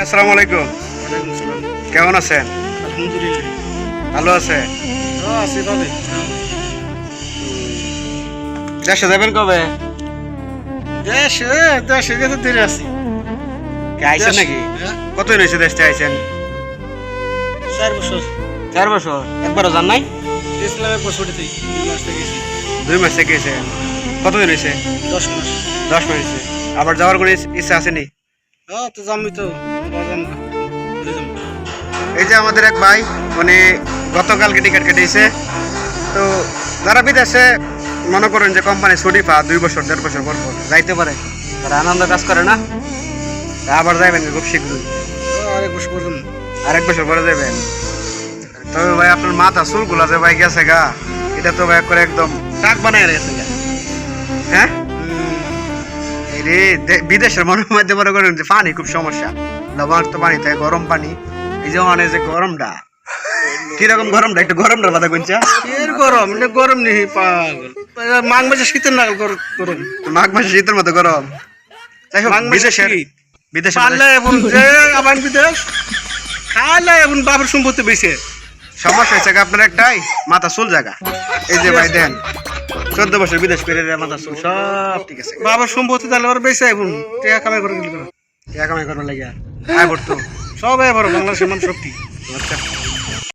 আসসালামু আলাইকুম। কেমন আছেন? আলহামদুলিল্লাহ ভালো আছে? আছি ভালো। দেশে যাবেন কবে? দেশে দেশে যেতে দেরি আছি। কে আইছেন নাকি? কতদিন হয়েছে দেশে আইছেন? 4 বছর 4 বছর। একবারও যান নাই? ইসলামের বছরটি 2 মাস থেকে গেছি। 2 মাস থেকে গেছেন। কতদিন হয়েছে? 10 মাস। 10 মাস হয়েছে। আবার যাওয়ার কোনো ইচ্ছা আসেনি? তো জানবি তো বাজান এই যে আমাদের এক ভাই উনি গতকালকে টিকিট কেটেছে। তো যারা বিদেশে মনে করেন যে কোম্পানি ছুটি পা 2 বছর 1.5 বছর পর পর যাইতে পারে, তারা আনন্দ কাজ করে না, তা আবার যাইবেন খুব শীঘ্রই। আরেক বছর পর্যন্ত আরেক বছর পরে যাবেন। তবে ভাই আপনার মাথা চুলগুলা যে ভাই গেছে গা, এটা তো ভাই করে একদম টাক বানায় গেছে গা। হ্যাঁ এই রে বিদেশের মনের মধ্যে মনে করেন যে পানি খুব সমস্যা, লবণাক্ত পানি তাই গরম পানি। এই যে মানে যে গরমটা, কিরকম গরমটা, একটু গরমটার কথা কইছা। এর গরম এটা গরম নেই পাগল। মাঘ মাসে শীতের নাগাল গরম। মাঘ মাসে শীতের মতো গরম। যাই হোক, মাঘ মাসে বিদেশের শীত। বিদেশে পারলে এখন যে আবার বিদেশ খাইলে এখন বাবার সম্পত্তি বেশি। সমস্যা হয়েছে আপনার একটাই, মাথা চুল জায়গা। এই যে ভাই দেন 14 বছর বিদেশ করে মাথা চুল সব ঠিক আছে। বাবার সম্পত্তি তাহলে আবার বেশি এখন টাকা কামাই করে গেল। টাকা কামাই করার লাগিয়া আয় বর্তু। সবাই আবার বাংলাদেশের মানুষ সব ঠিক। আচ্ছা।